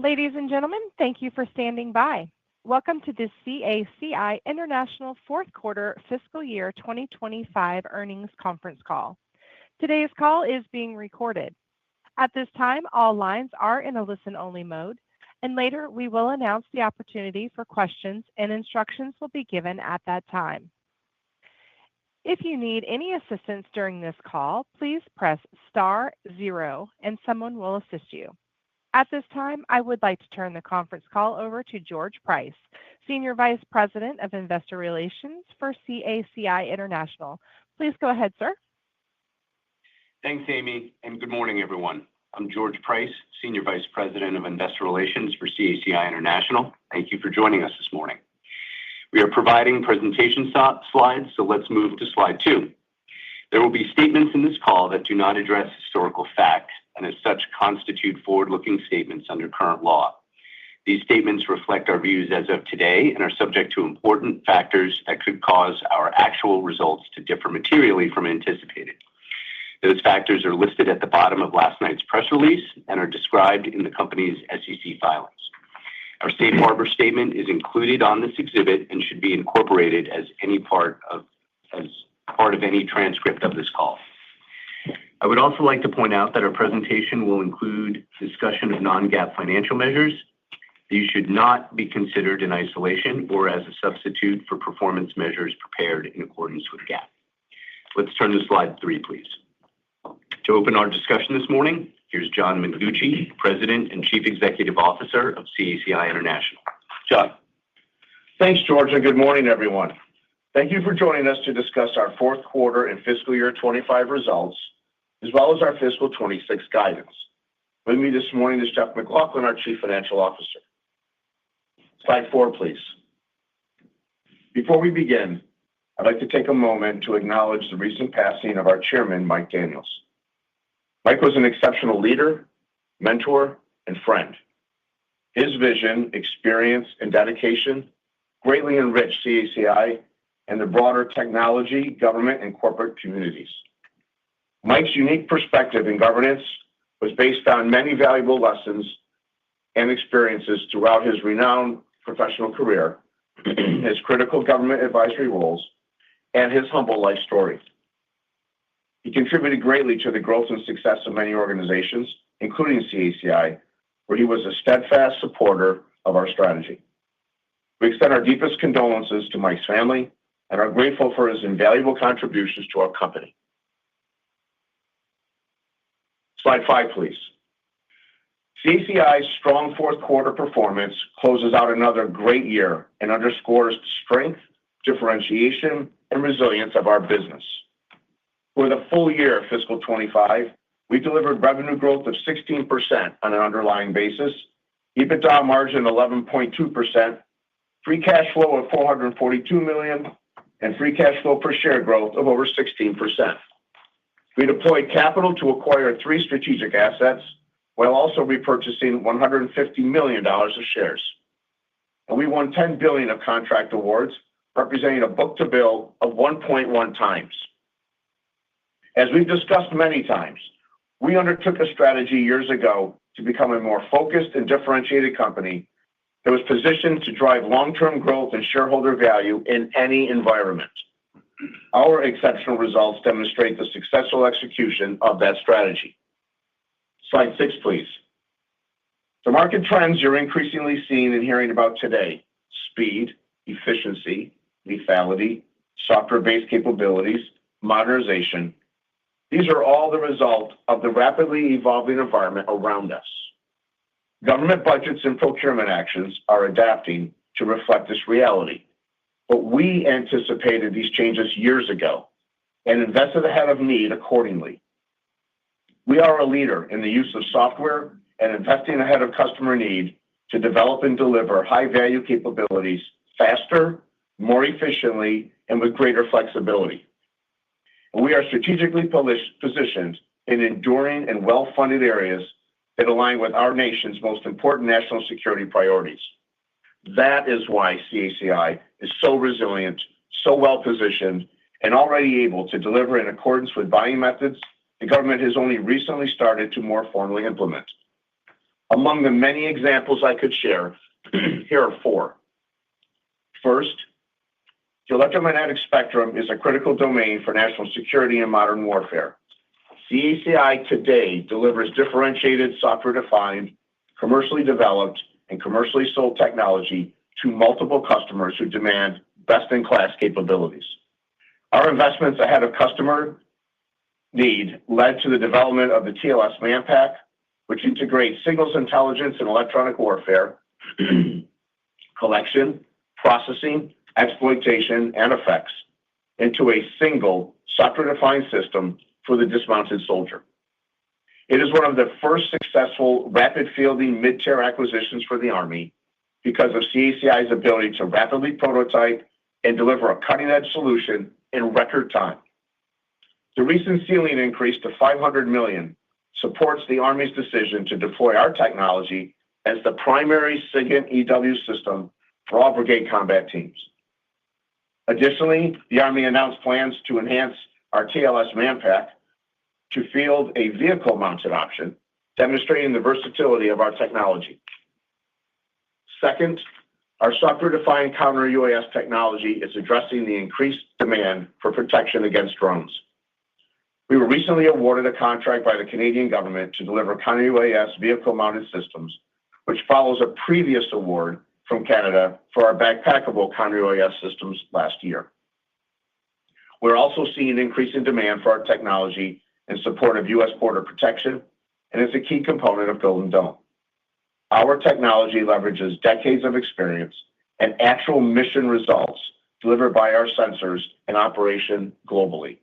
Ladies and gentlemen, thank you for standing by. Welcome to the CACI International Fourth Quarter Fiscal Year 2025 Earnings Conference Call. Today's call is being recorded. At this time, all lines are in a listen-only mode, and later we will announce the opportunity for questions, and instructions will be given at that time. If you need any assistance during this call, please press star zero, and someone will assist you. At this time, I would like to turn the conference call over to George Price, Senior Vice President of Investor Relations for CACI International. Please go ahead, sir. Thanks, Amy, and good morning, everyone. I'm George Price, Senior Vice President of Investor Relations for CACI International. Thank you for joining us this morning. We are providing presentation slides, so let's move to slide 2. There will be statements in this call that do not address historical fact, and as such constitute forward-looking statements under current law. These statements reflect our views as of today and are subject to important factors that could cause our actual results to differ materially from anticipated. Those factors are listed at the bottom of last night's press release and are described in the company's SEC filings. Our safe harbor statement is included on this exhibit and should be incorporated as part of any transcript of this call. I would also like to point out that our presentation will include discussion of non-GAAP financial measures. These should not be considered in isolation or as a substitute for performance measures prepared in accordance with GAAP. Let's turn to slide 3, please. To open our discussion this morning, here's John Mengucci, President and Chief Executive Officer of CACI International. John. Thanks, George, and good morning, everyone. Thank you for joining us to discuss our fourth quarter and fiscal year 25 results, as well as our fiscal 26 guidance. With me this morning is Jeff McLaughlin, our Chief Financial Officer. Slide 4, please. Before we begin, I'd like to take a moment to acknowledge the recent passing of our chairman, Mike Daniels. Mike was an exceptional leader, mentor, and friend. His vision, experience, and dedication greatly enriched CACI and the broader technology, government, and corporate communities. Mike's unique perspective in governance was based on many valuable lessons and experiences throughout his renowned professional career, his critical government advisory roles, and his humble life story. He contributed greatly to the growth and success of many organizations, including CACI, where he was a steadfast supporter of our strategy. We extend our deepest condolences to Mike's family and are grateful for his invaluable contributions to our company. Slide 5, please. CACI's strong fourth quarter performance closes out another great year and underscores the strength, differentiation, and resilience of our business. For the full year of fiscal 25, we delivered revenue growth of 16% on an underlying basis, EBITDA margin 11.2%, free cash flow of $442 million, and free cash flow per share growth of over 16%. We deployed capital to acquire 3 strategic assets while also repurchasing $150 million of shares. And we won $10 billion of contract awards, representing a book-to-bill of 1.1 times. As we've discussed many times, we undertook a strategy years ago to become a more focused and differentiated company that was positioned to drive long-term growth and shareholder value in any environment. Our exceptional results demonstrate the successful execution of that strategy. Slide 6, please. The market trends you're increasingly seeing and hearing about today: speed, efficiency, lethality, software-based capabilities, modernization. These are all the result of the rapidly evolving environment around us. Government budgets and procurement actions are adapting to reflect this reality. But we anticipated these changes years ago and invested ahead of need accordingly. We are a leader in the use of software and investing ahead of customer need to develop and deliver high-value capabilities faster, more efficiently, and with greater flexibility. And we are strategically positioned in enduring and well-funded areas that align with our nation's most important national security priorities. That is why CACI is so resilient, so well-positioned, and already able to deliver in accordance with buying methods the government has only recently started to more formally implement. Among the many examples I could share, here are four. First, the electromagnetic spectrum is a critical domain for national security and modern warfare. CACI today delivers differentiated software-defined, commercially developed, and commercially sold technology to multiple customers who demand best-in-class capabilities. Our investments ahead of customer need led to the development of the TLS Manpack, which integrates signals intelligence and electronic warfare, collection, processing, exploitation, and effects into a single software-defined system for the dismounted soldier. It is one of the first successful rapid fielding mid-tier acquisitions for the Army because of CACI's ability to rapidly prototype and deliver a cutting-edge solution in record time. The recent ceiling increase to $500 million supports the Army's decision to deploy our technology as the primary SIGINT EW system for all brigade combat teams. Additionally, the Army announced plans to enhance our TLS Manpack to field a vehicle-mounted option, demonstrating the versatility of our technology. Second, our software-defined counter-UAS technology is addressing the increased demand for protection against drones. We were recently awarded a contract by the Canadian government to deliver counter-UAS vehicle-mounted systems, which follows a previous award from Canada for our backpackable counter-UAS systems last year. We're also seeing an increase in demand for our technology in support of U.S. border protection, and is a key component of Golden Dome. Our technology leverages decades of experience and actual mission results delivered by our sensors in operation globally.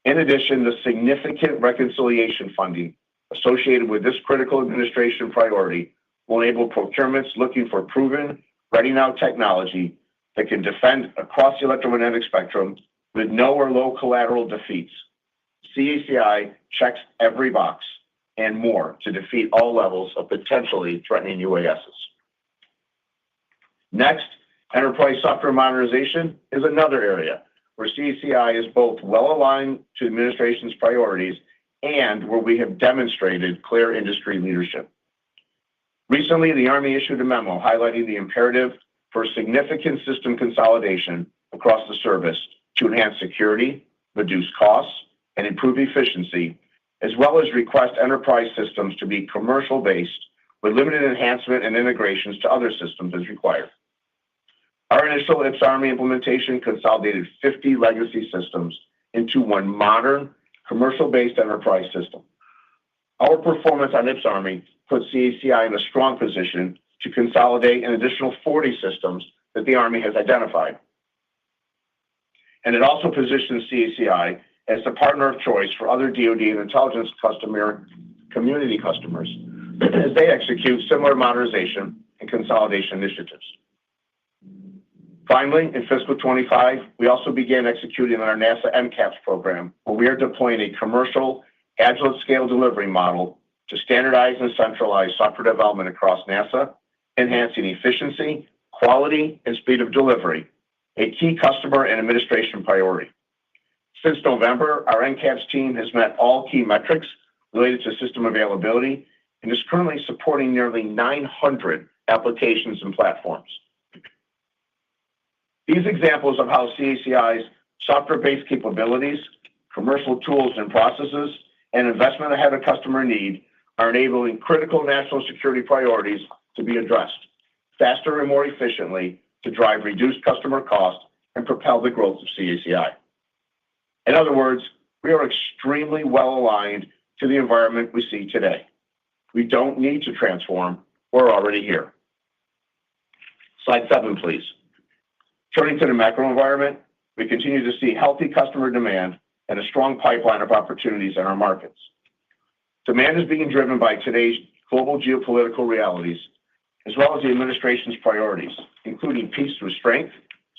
In addition, the significant reconciliation funding associated with this critical administration priority will enable procurements looking for proven, ready-now technology that can defend across the electromagnetic spectrum with no or low collateral defeats. CACI checks every box and more to defeat all levels of potentially threatening UASs. Next, enterprise software modernization is another area where CACI is both well aligned to the administration's priorities and where we have demonstrated clear industry leadership. Recently, the Army issued a memo highlighting the imperative for significant system consolidation across the service to enhance security, reduce costs, and improve efficiency, as well as request enterprise systems to be commercial-based with limited enhancement and integrations to other systems as required. Our initial IPS-Army implementation consolidated 50 legacy systems into one modern, commercial-based enterprise system. Our performance on IPS-Army puts CACI in a strong position to consolidate an additional 40 systems that the Army has identified. And it also positions CACI as the partner of choice for other DoD and intelligence community customers as they execute similar modernization and consolidation initiatives. Finally, in fiscal 25, we also began executing on our NASA MCAPS program, where we are deploying a commercial agile at scale delivery model to standardize and centralize software development across NASA, enhancing efficiency, quality, and speed of delivery, a key customer and administration priority. Since November, our NCAPS team has met all key metrics related to system availability and is currently supporting nearly 900 applications and platforms. These examples of how CACI's software-based capabilities, commercial tools and processes, and investment ahead of customer need are enabling critical national security priorities to be addressed faster and more efficiently to drive reduced customer costs and propel the growth of CACI. In other words, we are extremely well aligned to the environment we see today. We don't need to transform. We're already here. Slide 7, please. Turning to the macro environment, we continue to see healthy customer demand and a strong pipeline of opportunities in our markets. Demand is being driven by today's global geopolitical realities, as well as the administration's priorities, including peace through strength,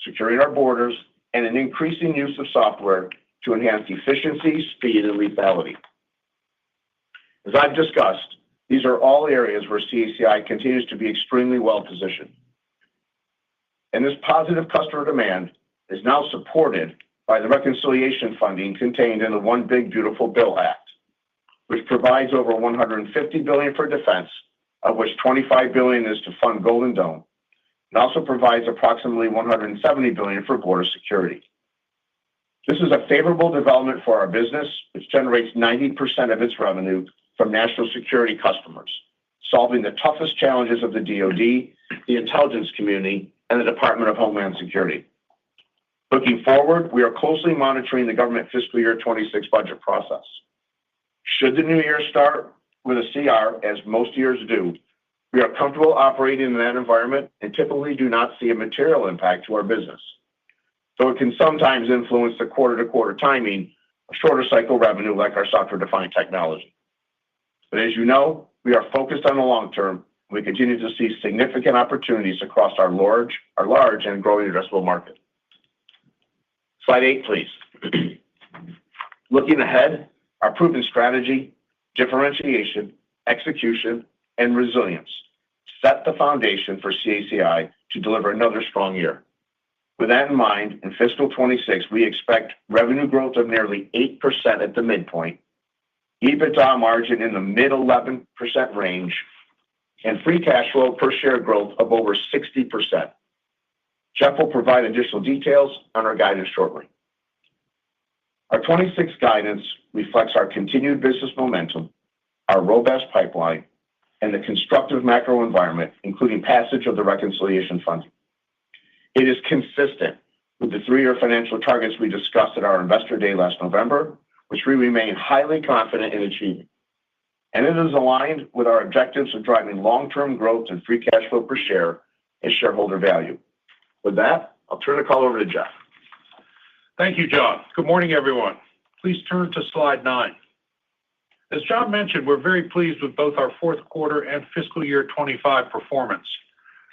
securing our borders, and an increasing use of software to enhance efficiency, speed, and lethality. As I've discussed, these are all areas where CACI continues to be extremely well positioned. And this positive customer demand is now supported by the reconciliation funding contained in the One Big Beautiful Bill Act, which provides over $150 billion for defense of which $25 billion is to fund Golden Dome, and also provides approximately $170 billion for border security. This is a favorable development for our business, which generates 90% of its revenue from national security customers, solving the toughest challenges of the DoD, the intelligence community, and the Department of Homeland Security. Looking forward, we are closely monitoring the government fiscal year 26 budget process. Should the new year start with a CR, as most years do, we are comfortable operating in that environment and typically do not see a material impact to our business, though it can sometimes influence the quarter-to-quarter timing of shorter cycle revenue like our software-defined technology. But as you know, we are focused on the long term. We continue to see significant opportunities across our large and growing addressable market. Slide 8, please. Looking ahead, our proven strategy, differentiation, execution, and resilience set the foundation for CACI to deliver another strong year. With that in mind, in fiscal 26, we expect revenue growth of nearly 8% at the midpoint, EBITDA margin in the mid-11% range, and free cash flow per share growth of over 60%. Jeff will provide additional details on our guidance shortly. Our 26 guidance reflects our continued business momentum, our robust pipeline, and the constructive macro environment, including passage of the reconciliation funding. It is consistent with the 3-year financial targets we discussed at our Investor Day last November, which we remain highly confident in achieving. And it is aligned with our objectives of driving long-term growth and free cash flow per share and shareholder value. With that, I'll turn the call over to Jeff. Thank you, John. Good morning, everyone. Please turn to slide 9. As John mentioned, we're very pleased with both our fourth quarter and fiscal year 25 performance.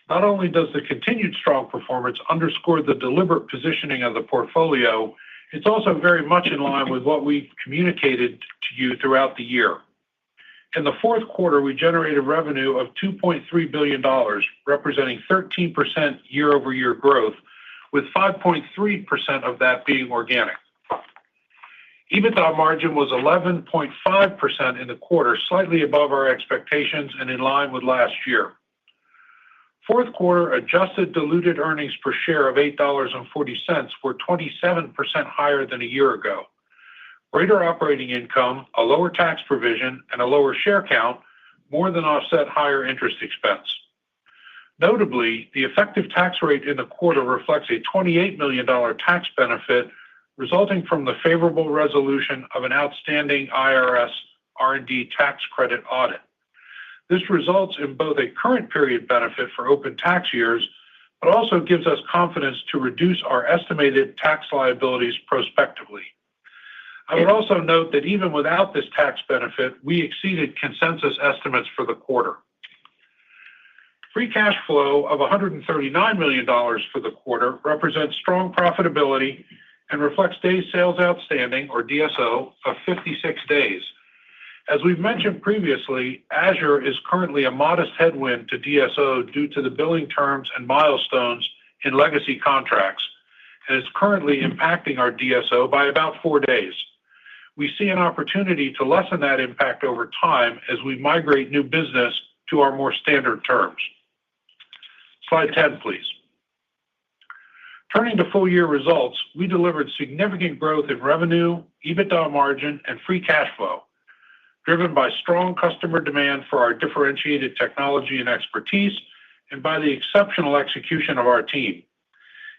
Not only does the continued strong performance underscore the deliberate positioning of the portfolio, it's also very much in line with what we communicated to you throughout the year. In the fourth quarter, we generated revenue of $2.3 billion, representing 13% year-over-year growth, with 5.3% of that being organic. EBITDA margin was 11.5% in the quarter, slightly above our expectations and in line with last year. Fourth quarter adjusted diluted earnings per share of $8.40 were 27% higher than a year ago. Greater operating income, a lower tax provision, and a lower share count more than offset higher interest expense. Notably, the effective tax rate in the quarter reflects a $28 million tax benefit resulting from the favorable resolution of an outstanding IRS R&D tax credit audit. This results in both a current period benefit for open tax years, but also gives us confidence to reduce our estimated tax liabilities prospectively. I would also note that even without this tax benefit, we exceeded consensus estimates for the quarter. Free cash flow of $139 million for the quarter represents strong profitability and reflects days sales outstanding, or DSO, of 56 days. As we've mentioned previously, Azure is currently a modest headwind to DSO due to the billing terms and milestones in legacy contracts, and is currently impacting our DSO by about 4 days. We see an opportunity to lessen that impact over time as we migrate new business to our more standard terms. Slide 10, please. Turning to full year results, we delivered significant growth in revenue, EBITDA margin, and free cash flow, driven by strong customer demand for our differentiated technology and expertise, and by the exceptional execution of our team.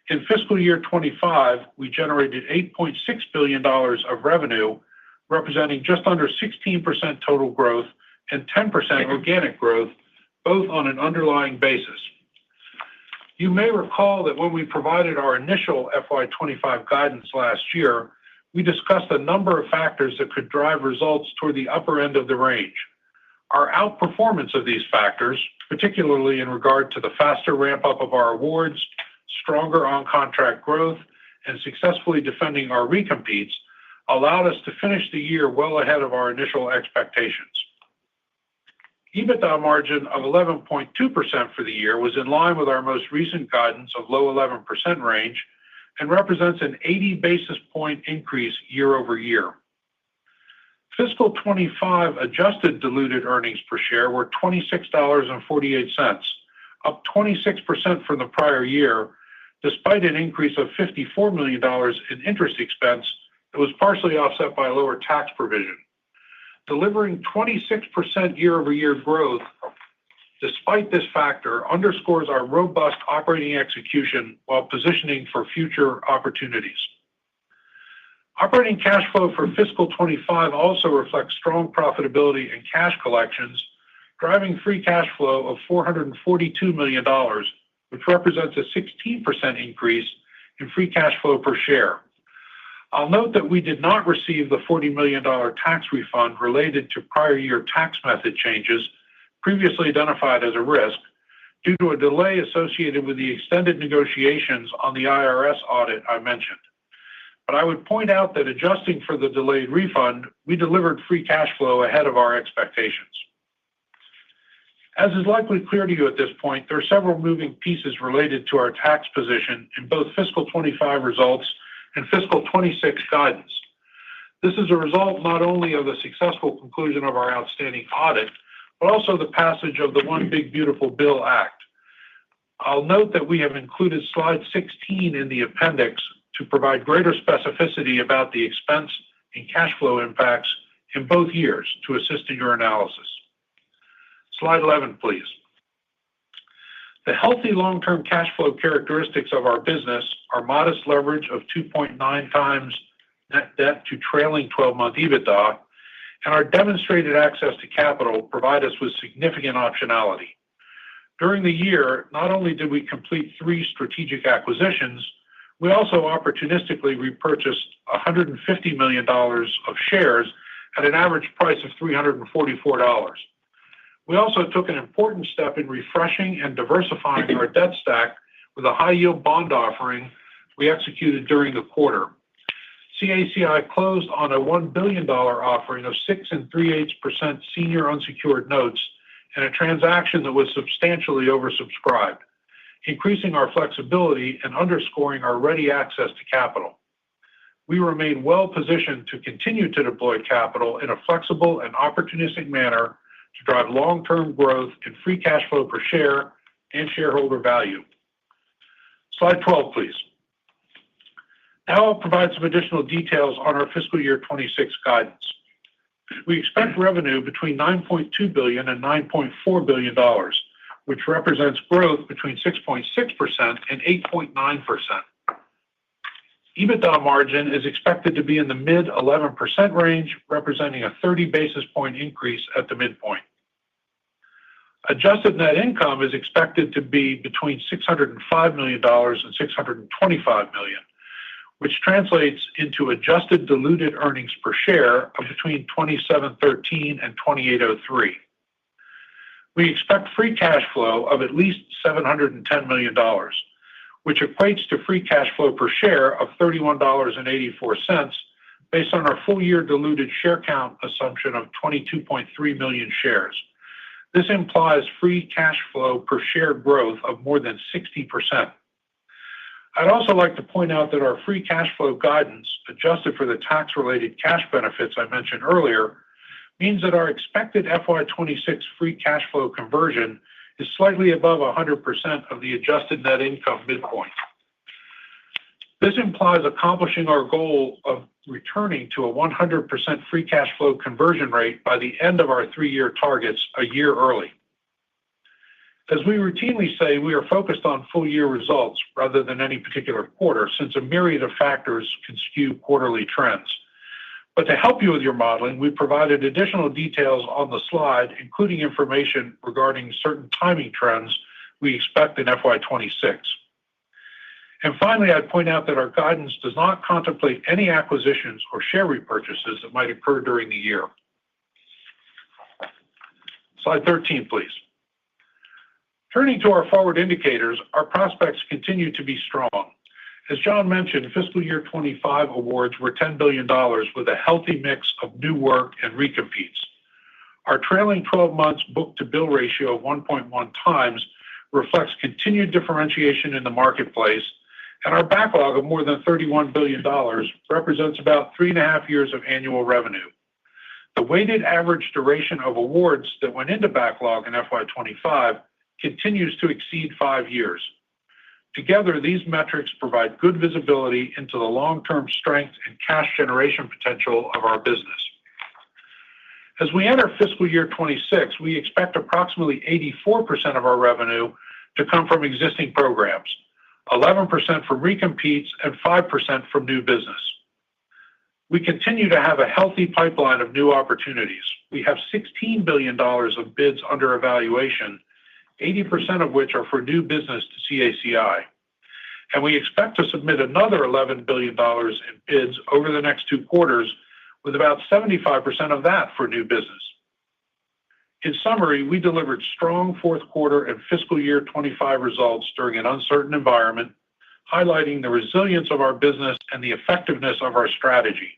In fiscal year 25, we generated $8.6 billion of revenue, representing just under 16% total growth and 10% organic growth, both on an underlying basis. You may recall that when we provided our initial FY25 guidance last year, we discussed a number of factors that could drive results toward the upper end of the range. Our outperformance of these factors, particularly in regard to the faster ramp-up of our awards, stronger on-contract growth, and successfully defending our recompetes, allowed us to finish the year well ahead of our initial expectations. EBITDA margin of 11.2% for the year was in line with our most recent guidance of low 11% range and represents an 80 basis point increase year over year. Fiscal 25 adjusted diluted earnings per share were $26.48, up 26% from the prior year, despite an increase of $54 million in interest expense that was partially offset by a lower tax provision. Delivering 26% year-over-year growth despite this factor underscores our robust operating execution while positioning for future opportunities. Operating cash flow for fiscal 25 also reflects strong profitability and cash collections, driving free cash flow of $442 million, which represents a 16% increase in free cash flow per share. I'll note that we did not receive the $40 million tax refund related to prior year tax method changes previously identified as a risk due to a delay associated with the extended negotiations on the IRS audit I mentioned. But I would point out that adjusting for the delayed refund, we delivered free cash flow ahead of our expectations. As is likely clear to you at this point, there are several moving pieces related to our tax position in both fiscal 25 results and fiscal 26 guidance. This is a result not only of the successful conclusion of our outstanding audit, but also the passage of the One Big Beautiful Bill Act. I'll note that we have included slide 16 in the appendix to provide greater specificity about the expense and cash flow impacts in both years to assist in your analysis. Slide 11, please. The healthy long-term cash flow characteristics of our business are modest leverage of 2.9 times net debt to trailing 12-month EBITDA, and our demonstrated access to capital provide us with significant optionality. During the year, not only did we complete 3 strategic acquisitions, we also opportunistically repurchased $150 million of shares at an average price of $344. We also took an important step in refreshing and diversifying our debt stack with a high-yield bond offering we executed during the quarter. CACI closed on a $1 billion offering of 6 3/8% senior unsecured notes in a transaction that was substantially oversubscribed, increasing our flexibility and underscoring our ready access to capital. We remain well positioned to continue to deploy capital in a flexible and opportunistic manner to drive long-term growth in free cash flow per share and shareholder value. Slide 12, please. Now I'll provide some additional details on our fiscal year 26 guidance. We expect revenue between $9.2 billion and $9.4 billion, which represents growth between 6.6% and 8.9%. EBITDA margin is expected to be in the mid-11% range, representing a 30 basis point increase at the midpoint. Adjusted net income is expected to be between $605 million and $625 million, which translates into adjusted diluted earnings per share of between $27.13 and $28.03. We expect free cash flow of at least $710 million, which equates to free cash flow per share of $31.84 based on our full-year diluted share count assumption of 22.3 million shares. This implies free cash flow per share growth of more than 60%. I'd also like to point out that our free cash flow guidance, adjusted for the tax-related cash benefits I mentioned earlier, means that our expected FY26 free cash flow conversion is slightly above 100% of the adjusted net income midpoint. This implies accomplishing our goal of returning to a 100% free cash flow conversion rate by the end of our 3-year targets a year early. As we routinely say, we are focused on full-year results rather than any particular quarter, since a myriad of factors can skew quarterly trends. But to help you with your modeling, we provided additional details on the slide, including information regarding certain timing trends we expect in FY26. And finally, I'd point out that our guidance does not contemplate any acquisitions or share repurchases that might occur during the year. Slide 13, please. Turning to our forward indicators, our prospects continue to be strong. As John mentioned, fiscal year 25 awards were $10 billion with a healthy mix of new work and recompetes. Our trailing 12 months book-to-bill ratio of 1.1 times reflects continued differentiation in the marketplace, and our backlog of more than $31 billion represents about 3.5 years of annual revenue. The weighted average duration of awards that went into backlog in FY25 continues to exceed 5 years. Together, these metrics provide good visibility into the long-term strength and cash generation potential of our business. As we enter fiscal year 26, we expect approximately 84% of our revenue to come from existing programs, 11% from recompetes, and 5% from new business. We continue to have a healthy pipeline of new opportunities. We have $16 billion of bids under evaluation, 80% of which are for new business to CACI. And we expect to submit another $11 billion in bids over the next 2 quarters, with about 75% of that for new business. In summary, we delivered strong fourth quarter and fiscal year 25 results during an uncertain environment, highlighting the resilience of our business and the effectiveness of our strategy.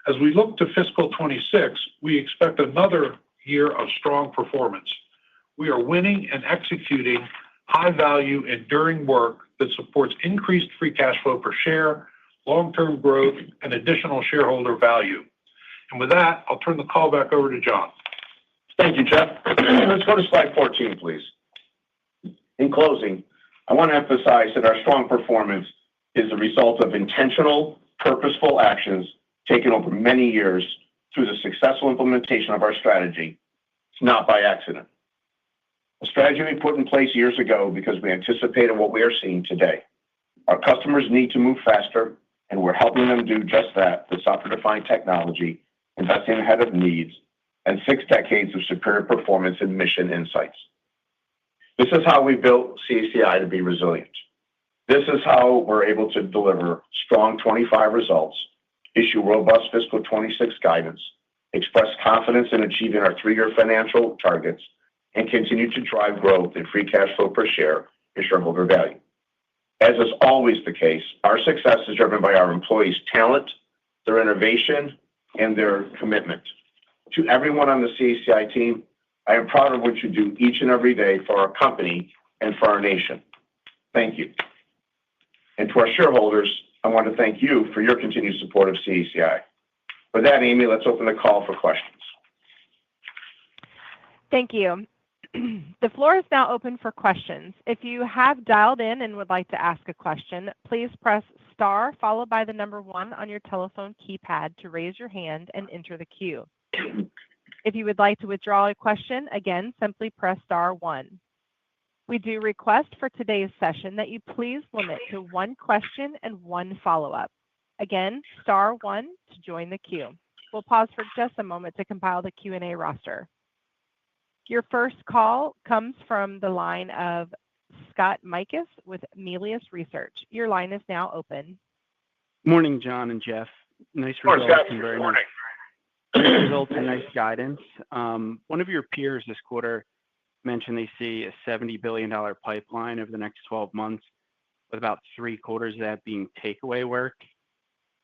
As we look to fiscal 26, we expect another year of strong performance. We are winning and executing high-value, enduring work that supports increased free cash flow per share, long-term growth, and additional shareholder value. And with that, I'll turn the call back over to John. Thank you, Jeff. Let's go to slide 14, please. In closing, I want to emphasize that our strong performance is the result of intentional, purposeful actions taken over many years through the successful implementation of our strategy. It's not by accident. A strategy we put in place years ago because we anticipated what we are seeing today. Our customers need to move faster, and we're helping them do just that with software-defined technology, investing ahead of needs, and 6 decades of superior performance and mission insights. This is how we built CACI to be resilient. This is how we're able to deliver strong 25 results, issue robust fiscal 26 guidance, express confidence in achieving our 3-year financial targets, and continue to drive growth in free cash flow per share and shareholder value. As is always the case, our success is driven by our employees' talent, their innovation, and their commitment. To everyone on the CACI team, I am proud of what you do each and every day for our company and for our nation. Thank you. And to our shareholders, I want to thank you for your continued support of CACI. With that, Amy, let's open the call for questions. Thank you. The floor is now open for questions. If you have dialed in and would like to ask a question, please press star followed by the number 1 on your telephone keypad to raise your hand and enter the queue. If you would like to withdraw a question, again, simply press star 1. We do request for today's session that you please limit to 1 question and 1 follow-up. Again, star 1 to join the queue. We'll pause for just a moment to compile the Q&A roster. Your first call comes from the line of Scott Mikus with Melius Research. Your line is now open. Morning, John and Jeff. Nice results. Good morning. Nice results and nice guidance. One of your peers this quarter mentioned they see a $70 billion pipeline over the next 12 months, with about 3/4 of that being takeaway work.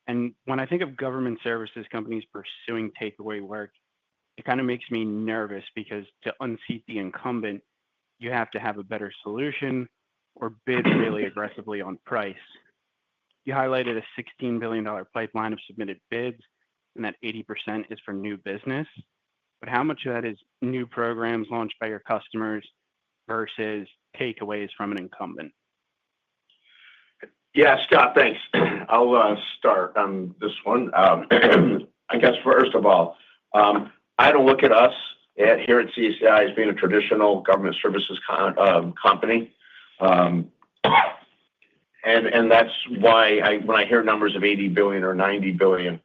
And when I think of government services companies pursuing takeaway work, it kind of makes me nervous because to unseat the incumbent, you have to have a better solution or bid really aggressively on price. You highlighted a $16 billion pipeline of submitted bids, and that 80% is for new business. But how much of that is new programs launched by your customers versus takeaways from an incumbent? Yeah, Scott, thanks. I'll start on this one. I guess first of all, I don't look at us here at CACI as being a traditional government services company. And that's why when I hear numbers of 80 billion or 90 billion,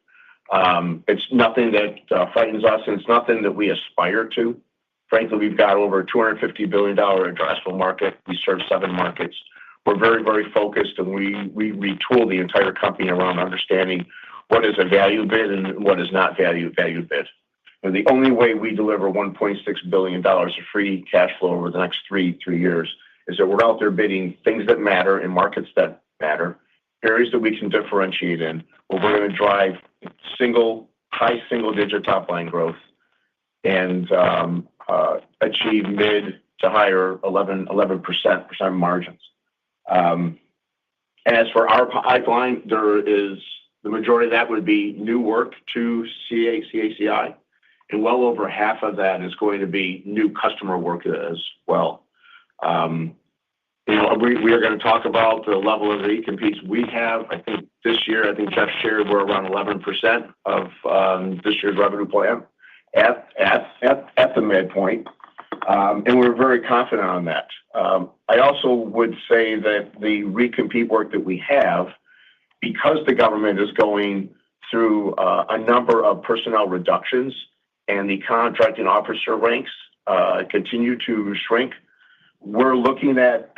it's nothing that frightens us, and it's nothing that we aspire to. Frankly, we've got over $250 billion addressable market. We serve 7 markets. We're very, very focused, and we retool the entire company around understanding what is a value bid and what is not value bid. And the only way we deliver $1.6 billion of free cash flow over the next 3 years is that we're out there bidding things that matter in markets that matter, areas that we can differentiate in, where we're going to drive high single-digit top-line growth and achieve mid to higher 11% margins. As for our pipeline, there is the majority of that would be new work to CACI. and well over half of that is going to be new customer work as well. We are going to talk about the level of recompetes we have. I think this year, Jeff shared we're around 11% of this year's revenue plan at the midpoint, and we're very confident on that. I also would say that the recompete work that we have, because the government is going through a number of personnel reductions and the contracting officer ranks continue to shrink, we're looking at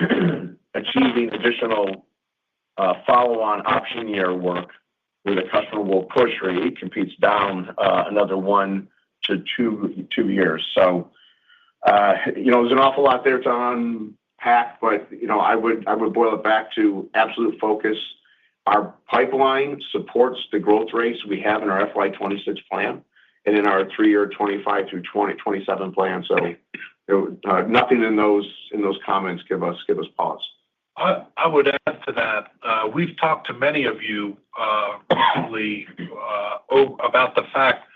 achieving additional follow-on option year work where the customer will push recompetes down another 1 to 2 years. So, there's an awful lot there to unpack, but, I would boil it back to absolute focus. Our pipeline supports the growth rates we have in our FY26 plan and in our 3-year 25 through 2027 plan. So, nothing in those comments give us pause. I would add to that. We've talked to many of you recently about the fact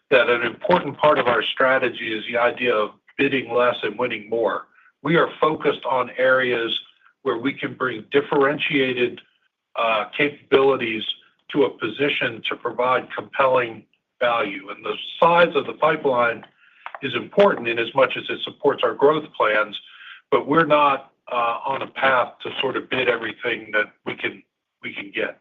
that an important part of our strategy is the idea of bidding less and winning more. We are focused on areas where we can bring differentiated capabilities to a position to provide compelling value. And the size of the pipeline is important in as much as it supports our growth plans, but we're not on a path to sort of bid everything that we can get.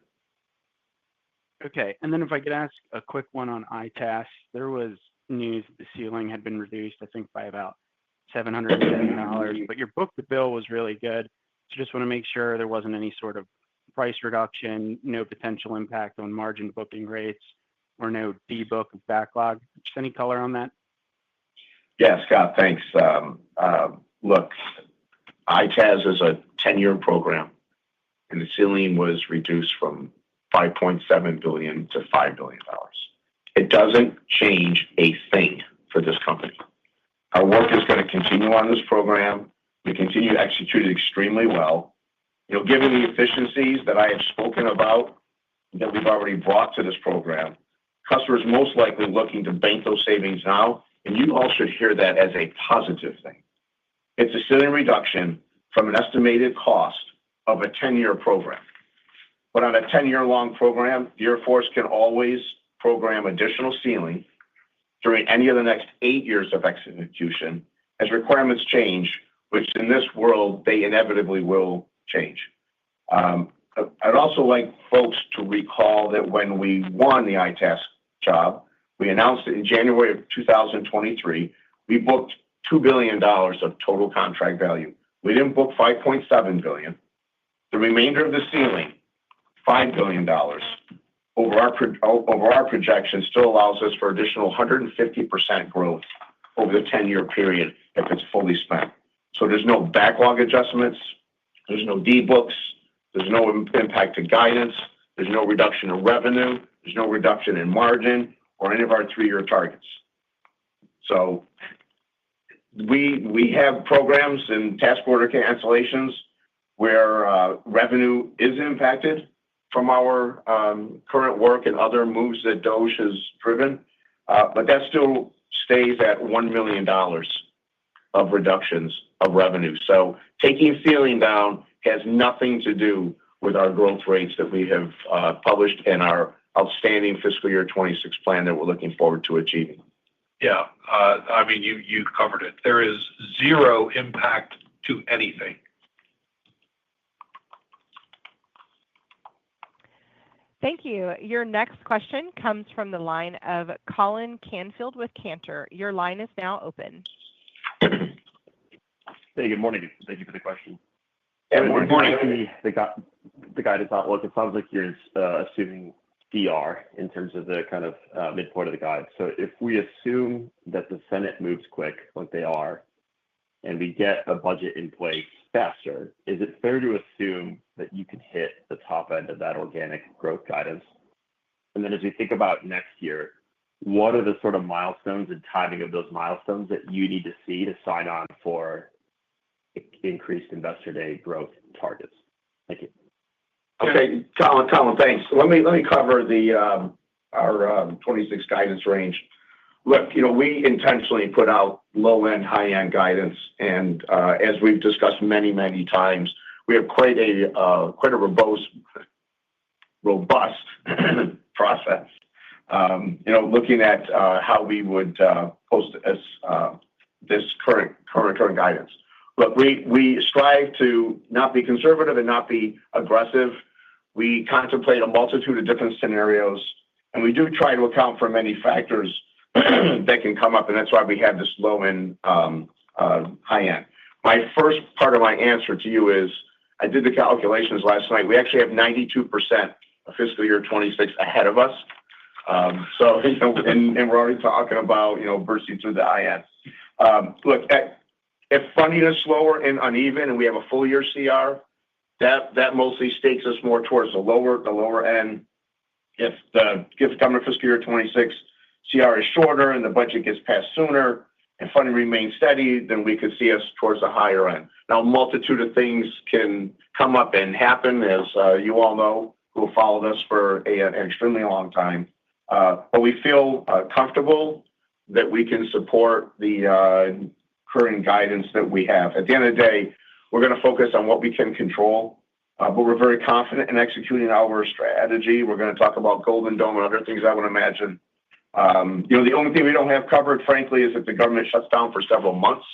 Okay, and then if I could ask a quick one on ITAS, there was news that the ceiling had been reduced, I think, by about $700 million, but your book-to-bill was really good. So just want to make sure there wasn't any sort of price reduction, no potential impact on margin booking rates, or no debook of backlog. Just any color on that? Yeah, Scott, thanks. Look, ITAS is a 10-year program, and the ceiling was reduced from $5.7 billion to $5 billion. It doesn't change a thing for this company. Our work is going to continue on this program. We continue to execute it extremely well. Given the efficiencies that I have spoken about that we've already brought to this program, customers most likely looking to bank those savings now, and you all should hear that as a positive thing. It's a ceiling reduction from an estimated cost of a 10-year program. But on a 10-year-long program, the Air Force can always program additional ceiling during any of the next 8 years of execution as requirements change, which in this world, they inevitably will change. I'd also like folks to recall that when we won the ITAS job, we announced it in January of 2023, we booked $2 billion of total contract value. We didn't book $5.7 billion. The remainder of the ceiling, $5 billion, over our projection still allows us for additional 150% growth over the 10-year period if it's fully spent. So there's no backlog adjustments, there's no debooks, there's no impact to guidance, there's no reduction in revenue, there's no reduction in margin or any of our 3-year targets. So we have programs and task order cancellations where revenue is impacted from our current work and other moves that DOGE has driven, but that still stays at $1 million of reductions of revenue. So taking ceiling down has nothing to do with our growth rates that we have published in our outstanding fiscal year 26 plan that we're looking forward to achieving. Yeah, you covered it. There is zero impact to anything. Thank you. Your next question comes from the line of Colin Canfield with Cantor. Your line is now open. Hey, good morning. Thank you for the question. Good morning. The guidance outlook, it sounds like you're assuming DR in terms of the kind of midpoint of the guide. So if we assume that the Senate moves quick, like they are, and we get a budget in place faster, is it fair to assume that you can hit the top end of that organic growth guidance? And then as we think about next year, what are the sort of milestones and timing of those milestones that you need to see to sign on for increased Investor Day growth targets? Thank you. Okay, Colin, thanks. Let me cover our 26 guidance range. Look, we intentionally put out low-end, high-end guidance, and as we've discussed many, many times, we have quite a robust process. Looking at how we would post this current guidance. Look, we strive to not be conservative and not be aggressive. We contemplate a multitude of different scenarios, and we do try to account for many factors that can come up, and that's why we have this low and high end. My first part of my answer to you is I did the calculations last night. We actually have 92% of fiscal year 26 ahead of us. And we're already talking about bursting through the high end. Look, if funding is slower and uneven, and we have a full year CR, that mostly stakes us more towards the lower end. If the government fiscal year 26 CR is shorter and the budget gets passed sooner and funding remains steady, then we could see us towards the higher end. Now, a multitude of things can come up and happen, as you all know, who have followed us for an extremely long time. But we feel comfortable that we can support the current guidance that we have. At the end of the day, we're going to focus on what we can control, but we're very confident in executing our strategy. We're going to talk about Golden Dome and other things I would imagine. The only thing we don't have covered, frankly, is if the government shuts down for several months.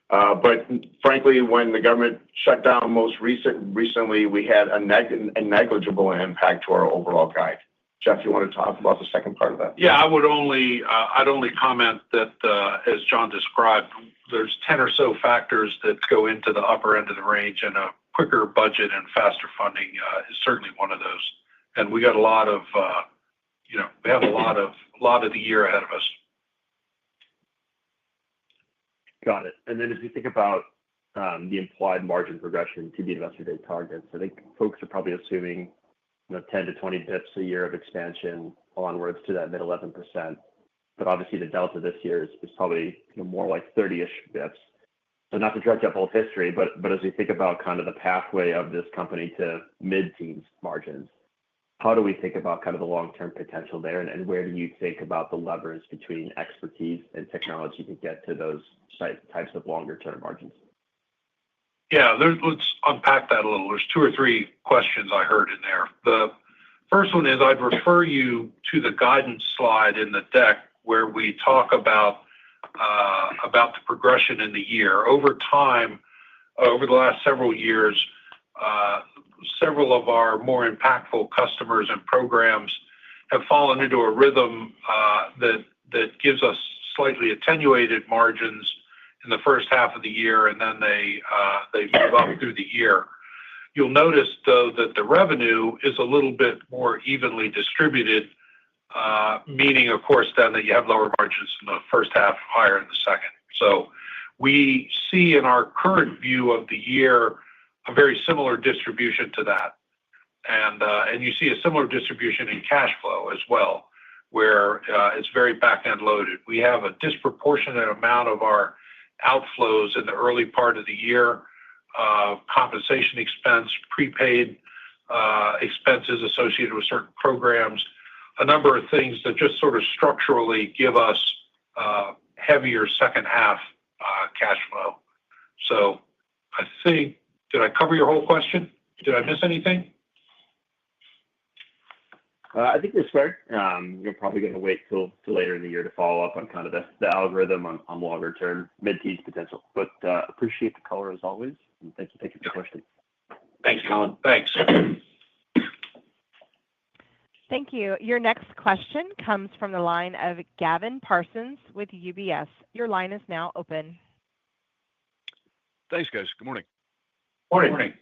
But frankly, when the government shut down most recently, we had a negligible impact to our overall guide. Jeff, you want to talk about the second part of that? Yeah, I'd only comment that, as John described, there's 10 or so factors that go into the upper end of the range, and a quicker budget and faster funding is certainly one of those. And we got a lot of the year ahead of us. Got it. And then as you think about the implied margin progression to the Investor Day targets, I think folks are probably assuming 10 to 20 bips a year of expansion onwards to that mid 11%. But obviously the delta this year is probably more like 30-ish bips. So not to dredge up old history, but as we think about kind of the pathway of this company to mid-teens margins, how do we think about kind of the long-term potential there, and where do you think about the levers between expertise and technology to get to those types of longer-term margins? Yeah, let's unpack that a little. There's two or three questions I heard in there. The first one is I'd refer you to the guidance slide in the deck where we talk about the progression in the year. Over time, over the last several years, several of our more impactful customers and programs have fallen into a rhythm that gives us slightly attenuated margins in the first half of the year, and then they move up through the year. You'll notice, though, that the revenue is a little bit more evenly distributed, meaning, of course, then that you have lower margins in the first half, higher in the second. So we see in our current view of the year a very similar distribution to that. And you see a similar distribution in cash flow as well, where it's very back-end loaded. We have a disproportionate amount of our outflows in the early part of the year, compensation expense, prepaid expenses associated with certain programs, a number of things that just sort of structurally give us heavier second half cash flow. So I think, did I cover your whole question? Did I miss anything? I think that's fair. You're probably going to wait till later in the year to follow up on kind of the algorithm on longer term mid-teens potential. But appreciate the color as always. And thank you for the question. Thanks, Colin. Thanks. Thank you. Your next question comes from the line of Gavin Parsons with UBS. Your line is now open. Thanks, guys. Good morning. Morning.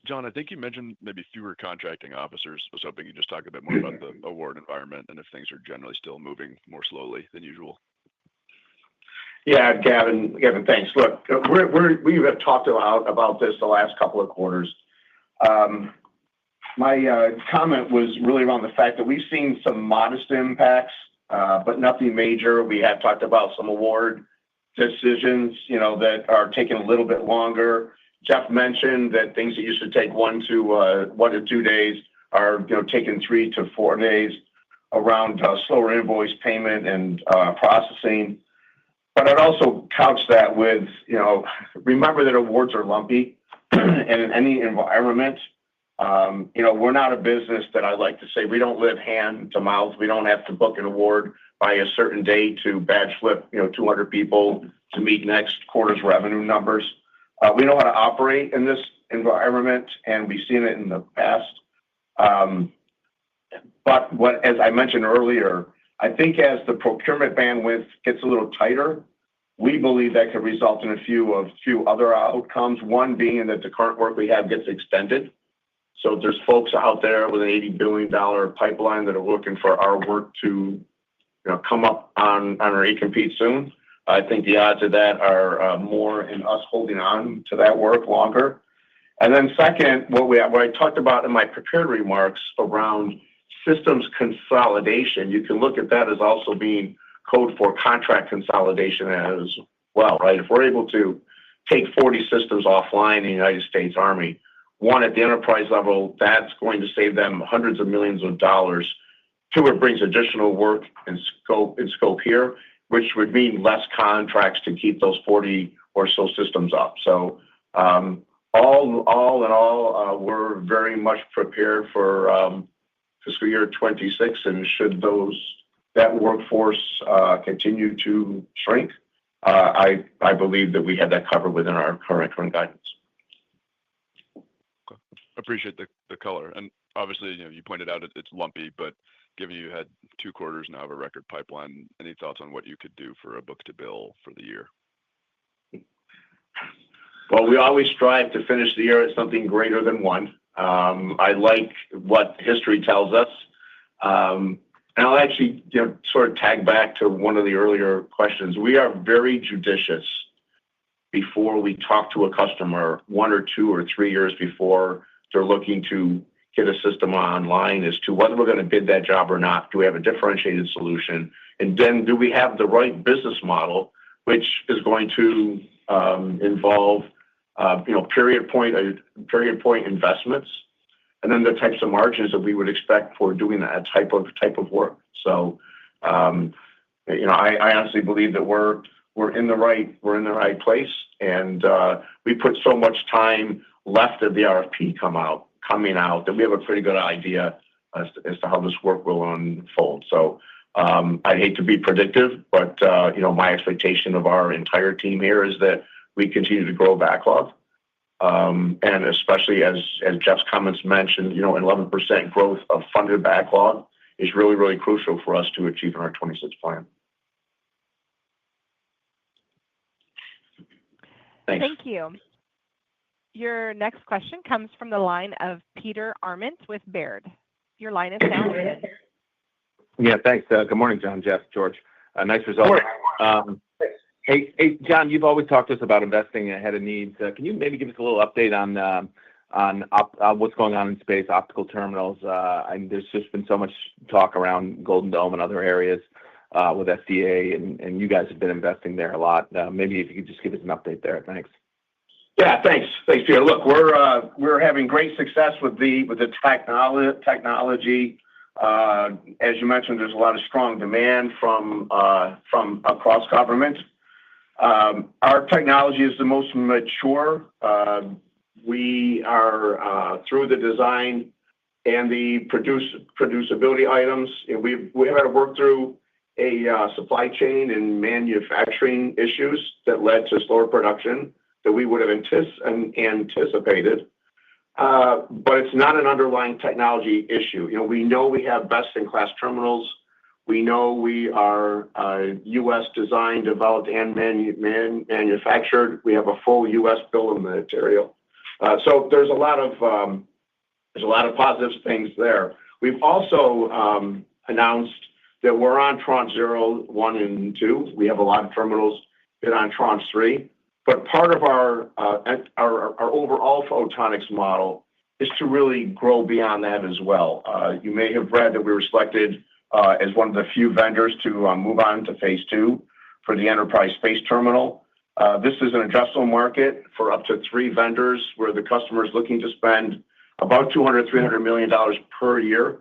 John, I think you mentioned maybe fewer contracting officers. I was hoping you just talk a bit more about the award environment and if things are generally still moving more slowly than usual. Yeah, Gavin, thanks. Look, we have talked about this the last couple of quarters. My comment was really around the fact that we've seen some modest impacts, but nothing major. We have talked about some award decisions, that are taking a little bit longer. Jeff mentioned that things that used to take 1 to 2 days are, taking 3 to 4 days. around slower invoice payment and processing. But I'd also couch that with, remember that awards are lumpy and in any environment. We're not a business that I like to say we don't live hand to mouth. We don't have to book an award by a certain date to badge flip, 200 people to meet next quarter's revenue numbers. We know how to operate in this environment, and we've seen it in the past. But as I mentioned earlier, I think as the procurement bandwidth gets a little tighter, we believe that could result in a few other outcomes. One being that the current work we have gets extended. So if there's folks out there with an $80 billion pipeline that are looking for our work to come up on our e-compete soon, I think the odds of that are more in us holding on to that work longer. And then second, what I talked about in my prepared remarks around systems consolidation, you can look at that as also being code for contract consolidation as well, right? If we're able to take 40 systems offline in the United States Army, one, at the enterprise level, that's going to save them hundreds of millions of dollars. Two, it brings additional work and scope here, which would mean less contracts to keep those 40 or so systems up. So all in all, we're very much prepared for fiscal year 26, and should that workforce continue to shrink, I believe that we have that covered within our current guidance. Okay. Appreciate the color. And obviously, you pointed out it's lumpy, but given you had 2 quarters now of a record pipeline, any thoughts on what you could do for a book-to-bill for the year? Well, we always strive to finish the year at something greater than 1. I like what history tells us. And I'll actually sort of tag back to one of the earlier questions. We are very judicious before we talk to a customer 1 or 2 or 3 years before they're looking to get a system online as to whether we're going to bid that job or not. Do we have a differentiated solution? And then do we have the right business model, which is going to involve period point investments, and then the types of margins that we would expect for doing that type of work. So, I honestly believe that we're in the right place, and we put so much time left of the RFP coming out that we have a pretty good idea as to how this work will unfold. So, I hate to be predictive, but my expectation of our entire team here is that we continue to grow backlog. And especially as Jeff's comments mentioned, 11% growth of funded backlog is really, really crucial for us to achieve in our 26 plan. Thanks. Thank you. Your next question comes from the line of Peter Arment with Baird. Your line is now open. Yeah, thanks. Good morning, John, Jeff, George. Nice result. Hey, John, you've always talked to us about investing ahead of needs. Can you maybe give us a little update on what's going on in space, optical terminals? There's just been so much talk around Golden Dome and other areas with SDA, and you guys have been investing there a lot. Maybe if you could just give us an update there. Thanks. Yeah, thanks, Peter. Look, we're having great success with the technology. As you mentioned, there's a lot of strong demand from across government. Our technology is the most mature. We are through the design and the producibility items. We've had to work through a supply chain and manufacturing issues that led to slower production that we would have anticipated. But it's not an underlying technology issue. We know we have best-in-class terminals. We know we are U.S. designed, developed, and manufactured. We have a full U.S. bill of material. So there's a lot of positive things there. We've also announced that we're on Tranche 0, 1, and 2. We have a lot of terminals that are on Tranche 3. But part of our overall photonics model is to really grow beyond that as well. You may have read that we were selected as one of the few vendors to move on to phase 2 for the enterprise space terminal. This is an addressable market for up to 3 vendors where the customer is looking to spend about $200-300 million per year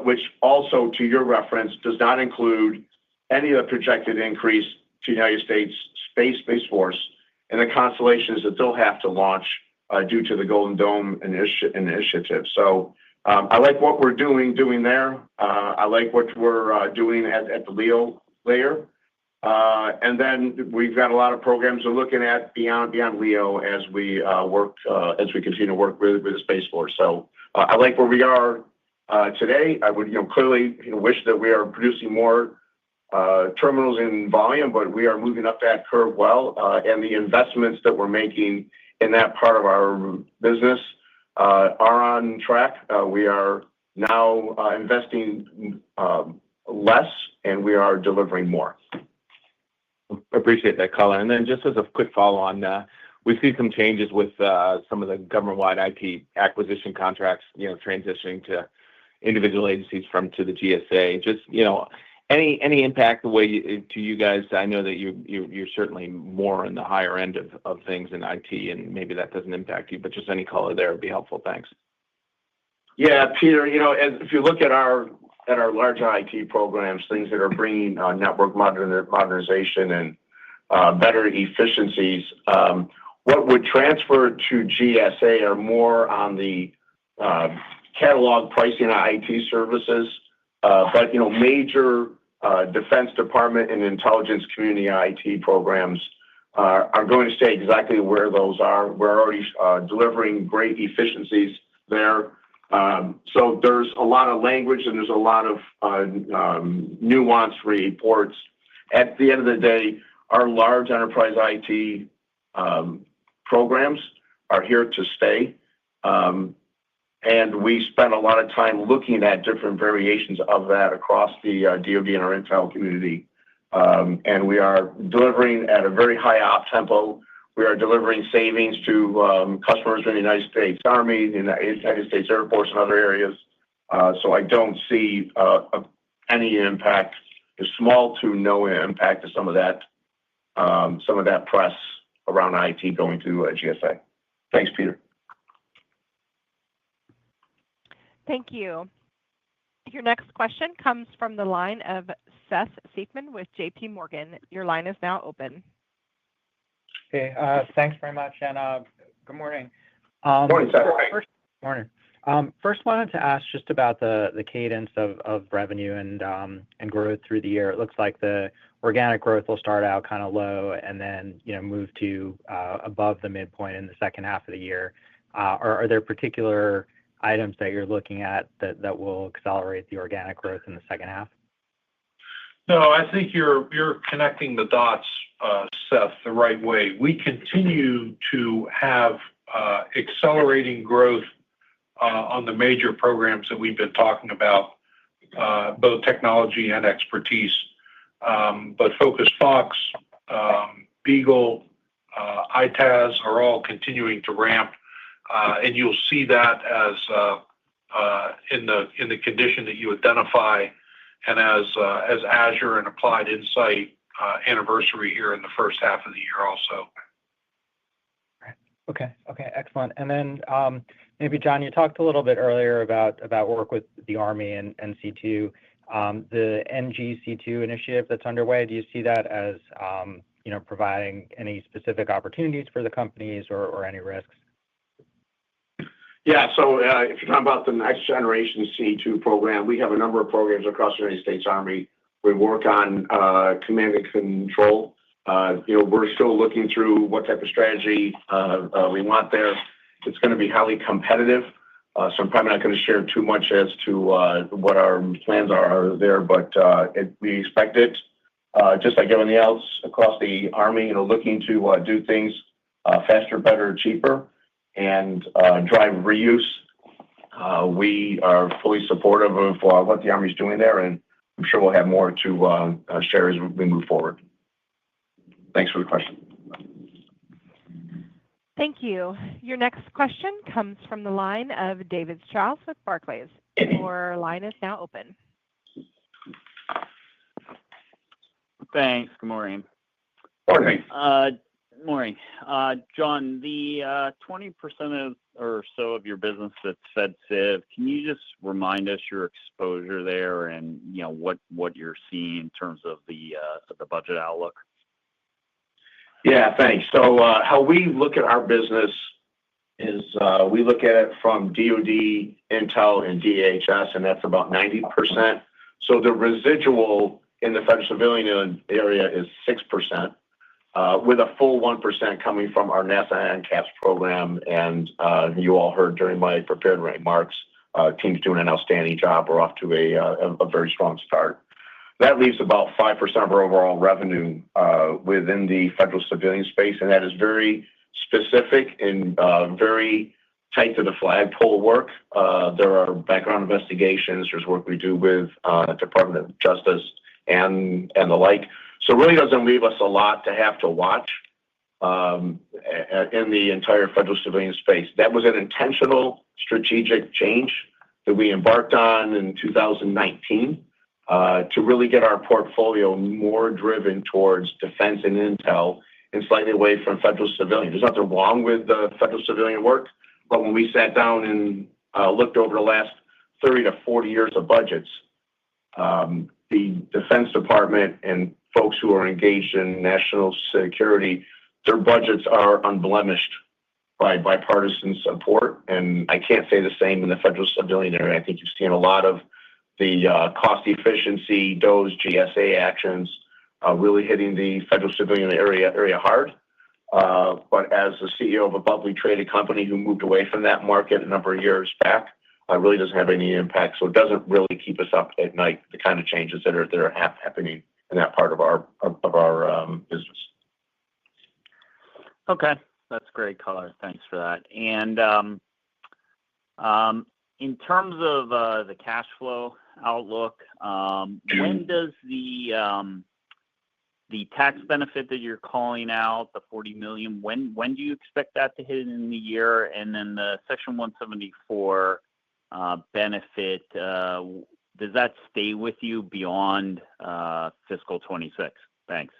which also, to your reference, does not include any of the projected increase to the United States Space Force and the constellations that they'll have to launch due to the Golden Dome initiative. So I like what we're doing there. I like what we're doing at the LEO layer. And then we've got a lot of programs we're looking at beyond LEO as we continue to work with the Space Force. So I like where we are today. I would clearly wish that we are producing more terminals in volume, but we are moving up that curve well. And the investments that we're making in that part of our business are on track. We are now investing less, and we are delivering more. Appreciate that color. And then just as a quick follow-on, we see some changes with some of the government-wide IT acquisition contracts, transitioning to individual agencies to the GSA. Just, any impact the way to you guys? I know that you're certainly more in the higher end of things in IT, and maybe that doesn't impact you, but just any color there would be helpful. Thanks. Yeah, Peter, if you look at our large IT programs, things that are bringing network modernization and better efficiencies, what would transfer to GSA are more on the catalog pricing of IT services, but major Defense Department and intelligence community IT programs are going to stay exactly where those are. We're already delivering great efficiencies there. So there's a lot of language and there's a lot of nuanced reports. At the end of the day, our large enterprise IT programs are here to stay. And we spend a lot of time looking at different variations of that across the DoD and our intel community. And we are delivering at a very high op tempo. We are delivering savings to customers in the United States Army, the United States Air Force, and other areas. So I don't see any impact, small to no impact to some of that press around IT going to GSA. Thanks, Peter. Thank you. Your next question comes from the line of Seth Seifman with J.P. Morgan. Your line is now open. Hey, thanks very much, and good morning. Morning, Seth. Morning. First, wanted to ask just about the cadence of revenue and growth through the year. It looks like the organic growth will start out kind of low and then move to above the midpoint in the second half of the year. Are there particular items that you're looking at that will accelerate the organic growth in the second half? No, I think you're connecting the dots, Seth, the right way. We continue to have accelerating growth on the major programs that we've been talking about, both technology and expertise. But Focus Fox, Beagle, ITAS are all continuing to ramp, and you'll see that as in the condition that you identify, and as Azure and Applied Insight anniversary here in the first half of the year also. Okay, excellent. And then maybe, John, you talked a little bit earlier about work with the Army and C2, the NGC2 initiative that's underway. Do you see that as providing any specific opportunities for the companies or any risks? Yeah, so if you're talking about the next generation C2 program, we have a number of programs across the United States Army. We work on command and control. We're still looking through what type of strategy we want there. It's going to be highly competitive, so I'm probably not going to share too much as to what our plans are there, but we expect it, just like everything else across the Army, looking to do things faster, better, cheaper, and drive reuse. We are fully supportive of what the Army is doing there, and I'm sure we'll have more to share as we move forward. Thanks for the question. Thank you. Your next question comes from the line of David Strauss with Barclays. Your line is now open. Thanks. Good morning. Morning. Morning. John, the 20% or so of your business that's Fed Civ, can you just remind us your exposure there and what you're seeing in terms of the budget outlook? Yeah, thanks. So how we look at our business is we look at it from DoD, Intel, and DHS, and that's about 90%. So the residual in the federal civilian area is 6%, with a full 1% coming from our NASA NCAPS program. And you all heard during my prepared remarks, team's doing an outstanding job. We're off to a very strong start. That leaves about 5% of our overall revenue within the federal civilian space, and that is very specific and very tight to the flagpole work. There are background investigations. There's work we do with the Department of Justice and the like. So it really doesn't leave us a lot to have to watch in the entire federal civilian space. That was an intentional strategic change that we embarked on in 2019 to really get our portfolio more driven towards defense and intel and slightly away from federal civilian. There's nothing wrong with the federal civilian work, but when we sat down and looked over the last 30 to 40 years of budgets, the Defense Department and folks who are engaged in national security, their budgets are unblemished by bipartisan support. And I can't say the same in the federal civilian area. I think you've seen a lot of the cost efficiency, DOGE, GSA actions really hitting the federal civilian area hard. But as the CEO of a publicly traded company who moved away from that market a number of years back, really doesn't have any impact. So it doesn't really keep us up at night, the kind of changes that are happening in that part of our business. Okay, that's great color. Thanks for that. And in terms of the cash flow outlook, when does the tax benefit that you're calling out, the $40 million, when do you expect that to hit in the year? And then the Section 174 benefit, does that stay with you beyond fiscal 26? Thanks.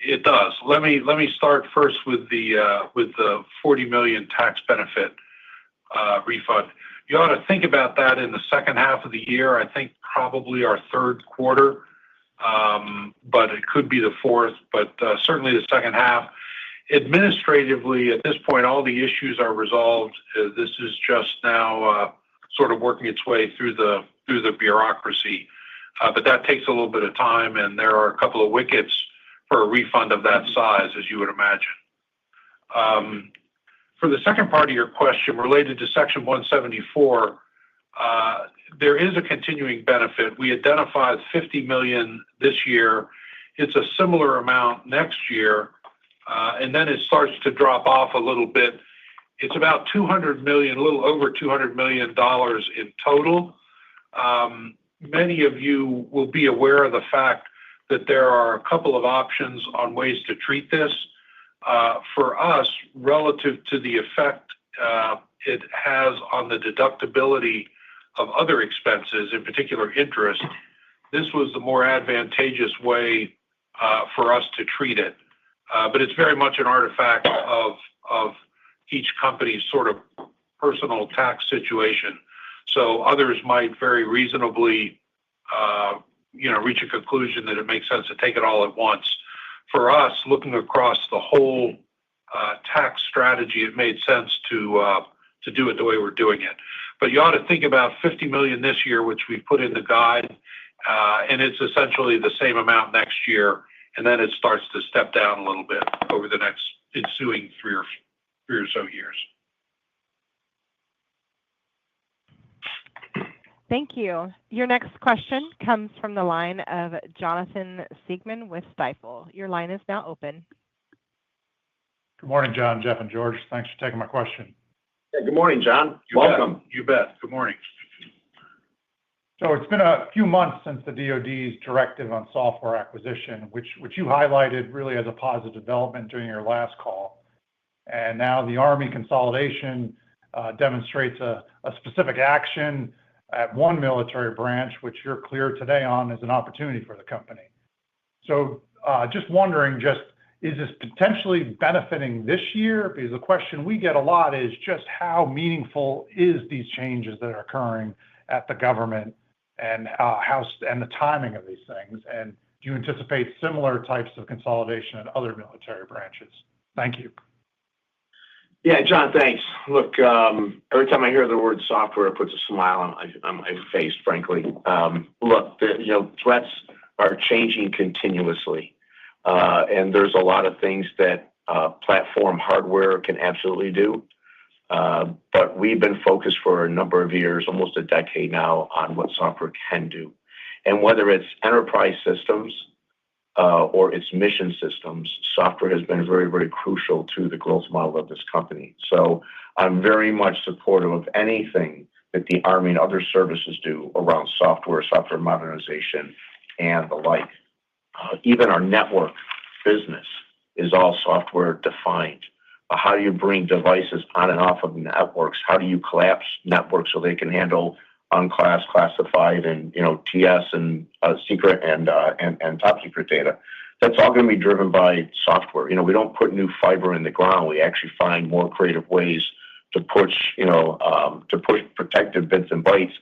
It does. Let me start first with the $40 million tax benefit refund. You ought to think about that in the second half of the year. I think probably our third quarter, but it could be the fourth, but certainly the second half. Administratively, at this point, all the issues are resolved. This is just now sort of working its way through the bureaucracy. But that takes a little bit of time, and there are a couple of wickets for a refund of that size, as you would imagine. For the second part of your question related to Section 174, there is a continuing benefit. We identified $50 million this year. It's a similar amount next year, and then it starts to drop off a little bit. It's about $200 million, a little over $200 million in total. Many of you will be aware of the fact that there are a couple of options on ways to treat this. For us, relative to the effect it has on the deductibility of other expenses, in particular interest, this was the more advantageous way for us to treat it. But it's very much an artifact of each company's sort of personal tax situation. So others might very reasonably, reach a conclusion that it makes sense to take it all at once. For us, looking across the whole tax strategy, it made sense to do it the way we're doing it. But you ought to think about $50 million this year, which we put in the guide, and it's essentially the same amount next year, and then it starts to step down a little bit over the next ensuing three or so years. Thank you. Your next question comes from the line of Jonathan Siegmann with Stifel. Your line is now open. Good morning, John, Jeff, and George. Thanks for taking my question. Yeah, good morning, John. Welcome. You bet. Good morning. So it's been a few months since the DoD's directive on software acquisition, which you highlighted really as a positive development during your last call. And now the Army consolidation demonstrates a specific action at one military branch, which you're clear today on as an opportunity for the company. So just wondering, Is this potentially benefiting this year? Because the question we get a lot is just how meaningful is these changes that are occurring at the government and the timing of these things? And do you anticipate similar types of consolidation in other military branches? Thank you. Yeah, John, thanks. Look, every time I hear the word software, it puts a smile on my face, frankly. Look, threats are changing continuously. And there's a lot of things that platform hardware can absolutely do. But we've been focused for a number of years, almost a decade now, on what software can do. And whether it's enterprise systems or its mission systems, software has been very, very crucial to the growth model of this company. So I'm very much supportive of anything that the Army and other services do around software modernization, and the like. Even our network business is all software defined. How do you bring devices on and off of networks? How do you collapse networks so they can handle unclassified, classified, and TS and secret and top secret data? That's all going to be driven by software. We don't put new fiber in the ground. We actually find more creative ways to push protected bits and bytes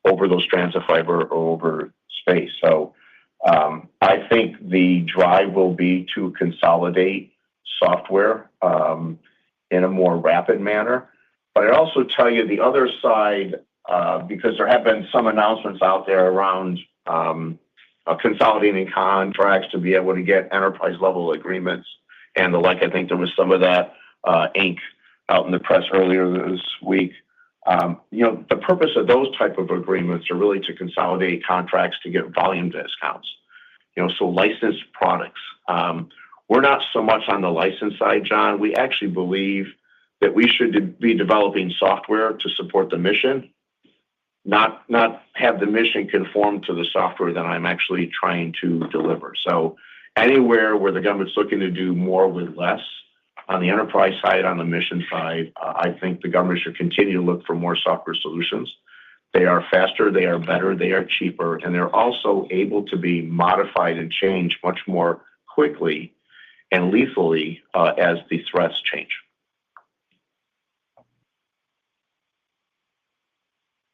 over those strands of fiber or over space. So I think the drive will be to consolidate software in a more rapid manner. But I'd also tell you the other side, because there have been some announcements out there around consolidating contracts to be able to get enterprise level agreements and the like. I think there was some of that ink out in the press earlier this week. The purpose of those type of agreements are really to consolidate contracts to get volume discounts. So licensed products. We're not so much on the license side, John. We actually believe that we should be developing software to support the mission, not have the mission conform to the software that I'm actually trying to deliver. So anywhere where the government's looking to do more with less, on the enterprise side, on the mission side, I think the government should continue to look for more software solutions. They are faster, they are better, they are cheaper, and they're also able to be modified and changed much more quickly and lethally as the threats change.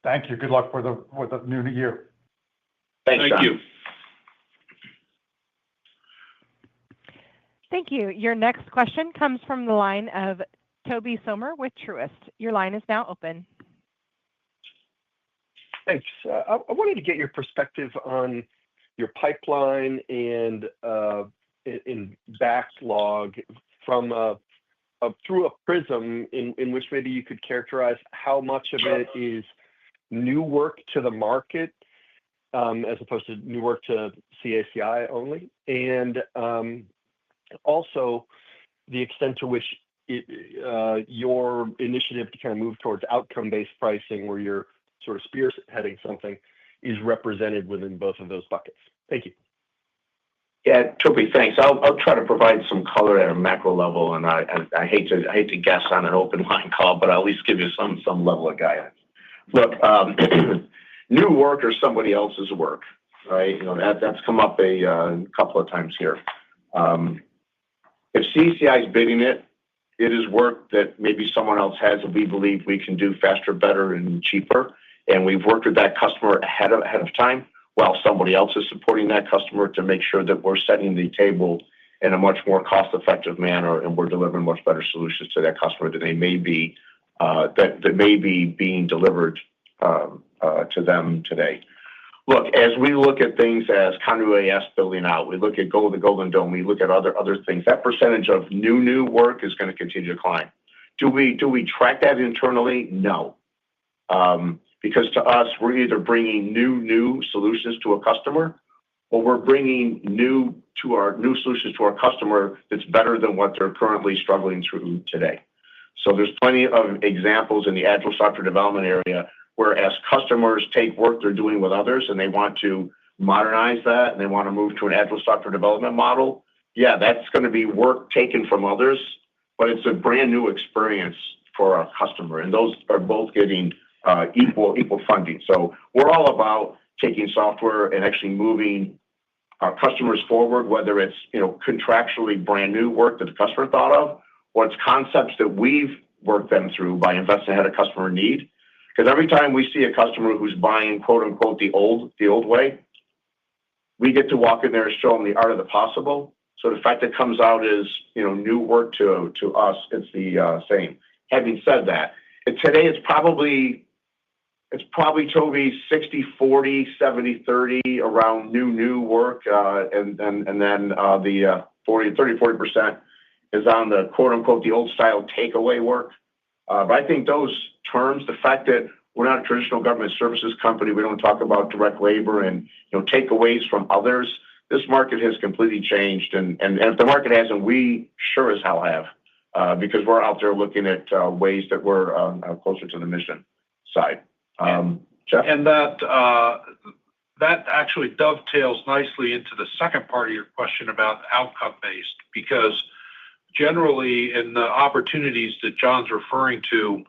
Thank you. Good luck with the new year. Thanks, John. Thank you. Thank you. Your next question comes from the line of Toby Sommer with Truist. Your line is now open. Thanks. I wanted to get your perspective on your pipeline and in backlog from through a prism in which maybe you could characterize how much of it is new work to the market as opposed to new work to CACI only, and also the extent to which your initiative to kind of move towards outcome-based pricing, where you're sort of spearheading something, is represented within both of those buckets. Thank you. Yeah, Toby, thanks. I'll try to provide some color at a macro level, and I hate to guess on an open line call, but I'll at least give you some level of guidance. Look, new work or somebody else's work, right? That's come up a couple of times here. If CACI is bidding it, it is work that maybe someone else has that we believe we can do faster, better, and cheaper. And we've worked with that customer ahead of time while somebody else is supporting that customer to make sure that we're setting the table in a much more cost-effective manner and we're delivering much better solutions to that customer that they may be that may be being delivered to them today. Look, as we look at things as counter-UAS building out, we look at the Golden Dome, we look at other things, that percentage of new work is going to continue to climb. Do we track that internally? No. Because to us, we're either bringing new solutions to a customer, or we're bringing new solutions to our customer that's better than what they're currently struggling through today. So there's plenty of examples in the agile software development area where as customers take work they're doing with others and they want to modernize that and they want to move to an agile software development model, yeah, that's going to be work taken from others, but it's a brand new experience for our customer. And those are both getting equal funding. So we're all about taking software and actually moving our customers forward, whether it's contractually brand new work that the customer thought of, or it's concepts that we've worked them through by investing ahead of customer need. Because every time we see a customer who's buying quote unquote the old way, we get to walk in there and show them the art of the possible. So the fact that comes out is new work to us, it's the same. Having said that, today it's probably Toby 60-40, 70-30 around new work, and then the 30-40% is on the quote unquote the old style takeaway work. But I think those terms, the fact that we're not a traditional government services company, we don't talk about direct labor and takeaways from others. This market has completely changed, and if the market hasn't, we sure as hell have, because we're out there looking at ways that we're closer to the mission side. Jeff? And that actually dovetails nicely into the second part of your question about outcome-based, because generally in the opportunities that John's referring to,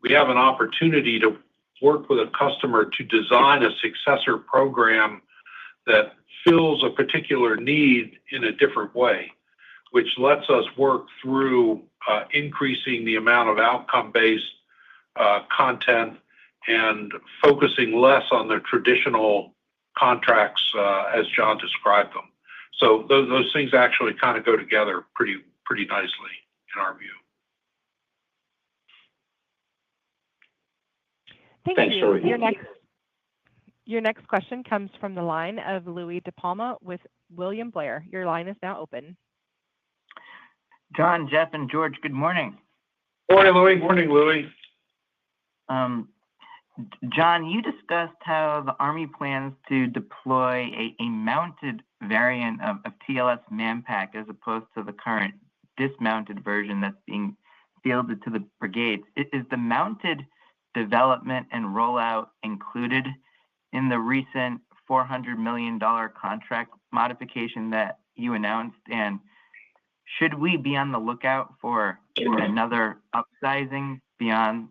we have an opportunity to work with a customer to design a successor program that fills a particular need in a different way, which lets us work through increasing the amount of outcome-based content and focusing less on the traditional contracts as John described them. So those things actually kind of go together pretty nicely in our view. Thank you. Your next question comes from the line of Louis DePalma with William Blair. Your line is now open. John, Jeff, and George, good morning. Morning, Louis. Morning, Louis. John, you discussed how the Army plans to deploy a mounted variant of TLS Manpack as opposed to the current dismounted version that's being fielded to the brigades. Is the mounted development and rollout included in the recent $400 million contract modification that you announced? And should we be on the lookout for another upsizing beyond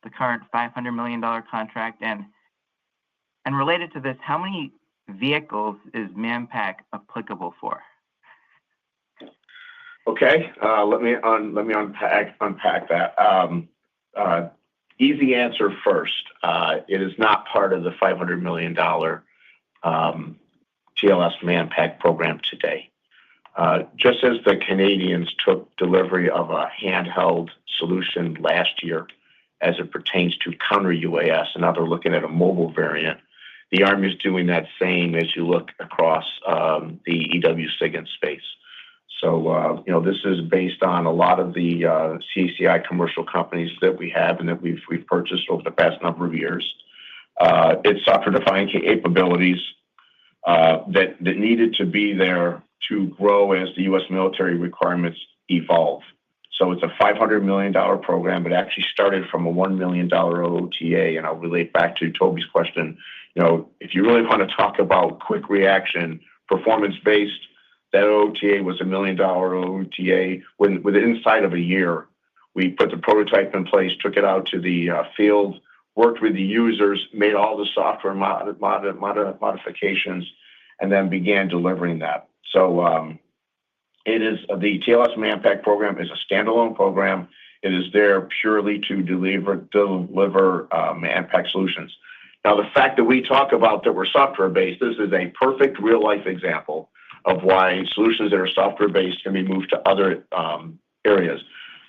the current $500 million contract? And related to this, how many vehicles is Manpack applicable for? Okay, let me unpack that. Easy answer first. It is not part of the $500 million TLS Manpack program today. Just as the Canadians took delivery of a handheld solution last year as it pertains to counter UAS, and now they're looking at a mobile variant, the Army is doing that same as you look across the EW SIGINT space. So, this is based on a lot of the CACI commercial companies that we have and that we've purchased over the past number of years. It's software-defined capabilities that needed to be there to grow as the U.S. military requirements evolve. So it's a $500 million program, but actually started from a $1 million OTA. And I'll relate back to Toby's question. If you really want to talk about quick reaction, performance-based, that OTA was $1 million OTA. With inside of a year, we put the prototype in place, took it out to the field, worked with the users, made all the software modifications, and then began delivering that. So it is the TLS Manpack program is a standalone program. It is there purely to deliver Manpack solutions. Now, the fact that we talk about that we're software-based, this is a perfect real-life example of why solutions that are software-based can be moved to other areas.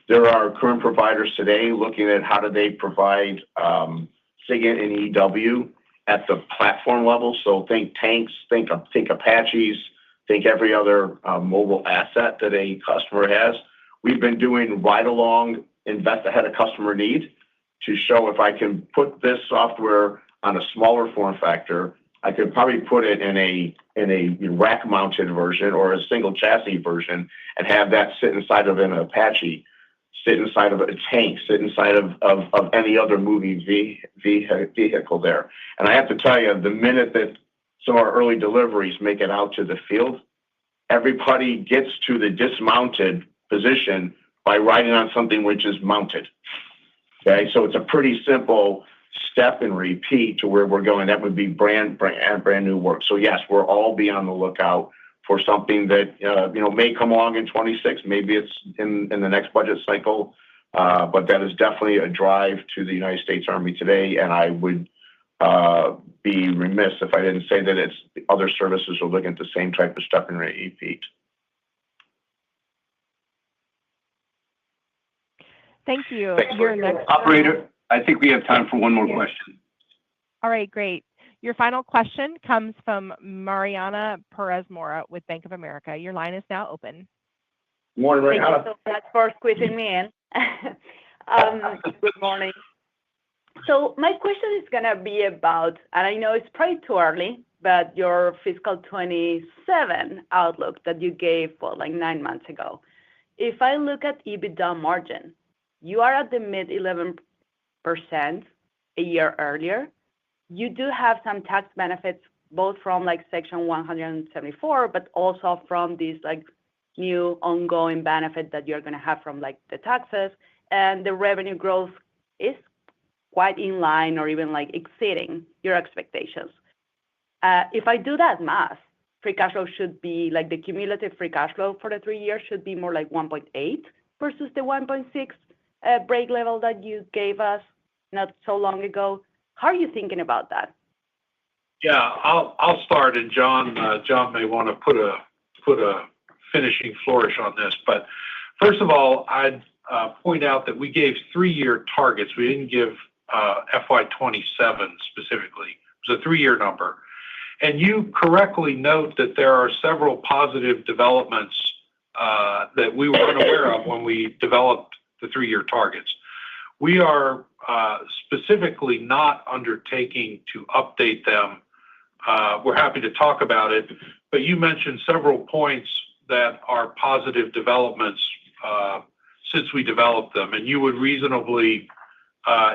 There are current providers today looking at how do they provide SIGINT and EW at the platform level. So think tanks, think Apaches, think every other mobile asset that a customer has. We've been doing right along, invest ahead of customer need to show if I can put this software on a smaller form factor, I could probably put it in a rack-mounted version or a single chassis version and have that sit inside of an Apache, sit inside of a tank, sit inside of any other moving vehicle there. And I have to tell you, the minute that some of our early deliveries make it out to the field, everybody gets to the dismounted position by riding on something which is mounted. Okay, so it's a pretty simple step and repeat to where we're going. That would be brand new work. So yes, we'll all be on the lookout for something that may come along in 26. Maybe it's in the next budget cycle, but that is definitely a drive to the United States Army today. And I would be remiss if I didn't say that it's other services are looking at the same type of step and repeat. Thank you. Thanks. Your next Operator, I think we have time for one more question. All right, great. Your final question comes from Mariana Perez Mora with Bank of America. Your line is now open. Morning, Mariana. Thank you so much for squeezing me in. Good morning. So my question is going to be about, and I know it's probably too early, but your fiscal 27 outlook that you gave for like 9 months ago. If I look at EBITDA margin, you are at the mid 11% a year earlier. You do have some tax benefits, both from like Section 174, but also from these like new ongoing benefit that you're going to have from like the taxes, and the revenue growth is quite in line or even like exceeding your expectations. If I do that math, free cash flow should be like the cumulative free cash flow for the 3 years should be more like 1.8 versus the 1.6 break level that you gave us not so long ago. How are you thinking about that? Yeah, I'll start, and John may want to put a finishing flourish on this. But first of all, I'd point out that we gave 3-year targets. We didn't give FY27 specifically. It was a 3-year number. And you correctly note that there are several positive developments that we were unaware of when we developed the 3-year targets. We are specifically not undertaking to update them. We're happy to talk about it, but you mentioned several points that are positive developments since we developed them, and you would reasonably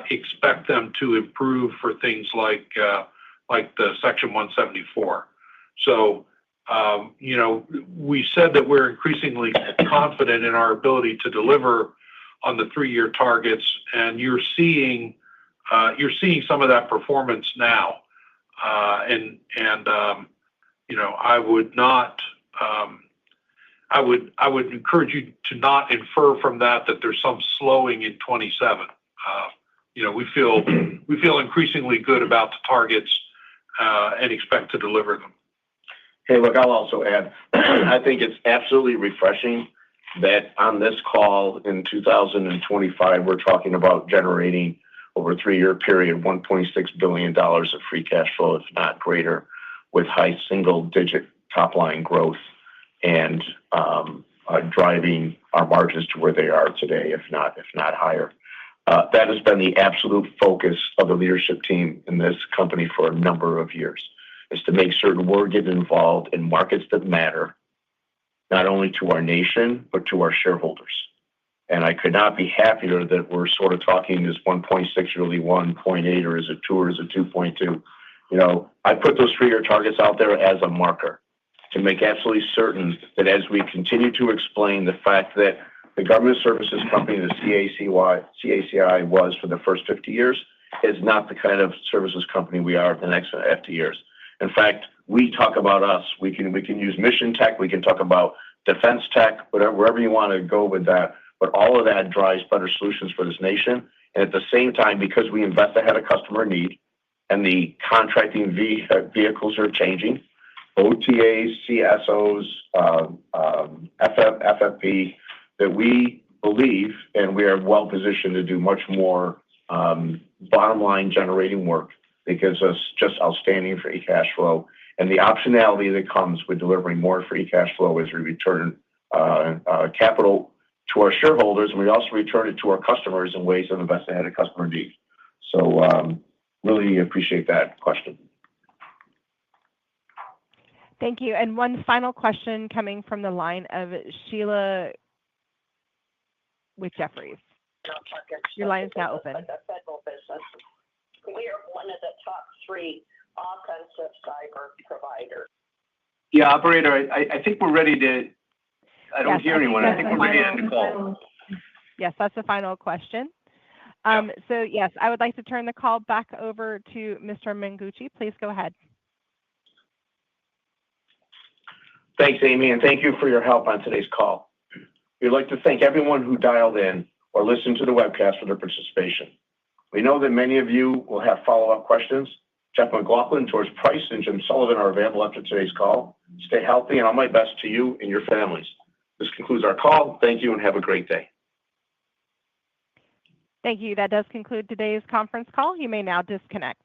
expect them to improve for things like the Section 174. So, we said that we're increasingly confident in our ability to deliver on the 3-year targets, and you're seeing some of that performance now. I would encourage you to not infer from that there's some slowing in 27. We feel increasingly good about the targets and expect to deliver them. Hey, look, I'll also add, I think it's absolutely refreshing that on this call in 2025, we're talking about generating over a 3-year period, $1.6 billion of free cash flow, if not greater, with high single-digit top-line growth and driving our margins to where they are today, if not higher. That has been the absolute focus of the leadership team in this company for a number of years, is to make certain we're getting involved in markets that matter, not only to our nation, but to our shareholders. And I could not be happier that we're sort of talking is 1.6 really 1.8, or is it 2, or is it 2.2? I put those 3-year targets out there as a marker to make absolutely certain that as we continue to explain the fact that the government services company, the CACI was for the first 50 years, is not the kind of services company we are the next 50 years. In fact, we talk about us. We can use mission tech. We can talk about defense tech, wherever you want to go with that. But all of that drives better solutions for this nation. And at the same time, because we invest ahead of customer need and the contracting vehicles are changing, OTAs, CSOs, FFP, that we believe, and we are well positioned to do much more bottom line generating work that gives us just outstanding free cash flow, and the optionality that comes with delivering more free cash flow as we return capital to our shareholders, and we also return it to our customers in ways that invest ahead of customer need. So really appreciate that question. Thank you. And one final question coming from the line of Sheila with Jefferies. Your line is now open. Federal business. We are one of the top 3 offensive cyber providers. Yeah, operator, I think we're ready to. I don't hear anyone. I think we're ready to end the call. Yes, that's the final question. So yes, I would like to turn the call back over to Mr. Mengucci. Please go ahead. Thanks, Amy, and thank you for your help on today's call. We'd like to thank everyone who dialed in or listened to the webcast for their participation. We know that many of you will have follow-up questions. Jeff McLaughlin, George Price, and Jim Sullivan are available after today's call. Stay healthy, and all my best to you and your families. This concludes our call. Thank you, and have a great day. Thank you. That does conclude today's conference call. You may now disconnect.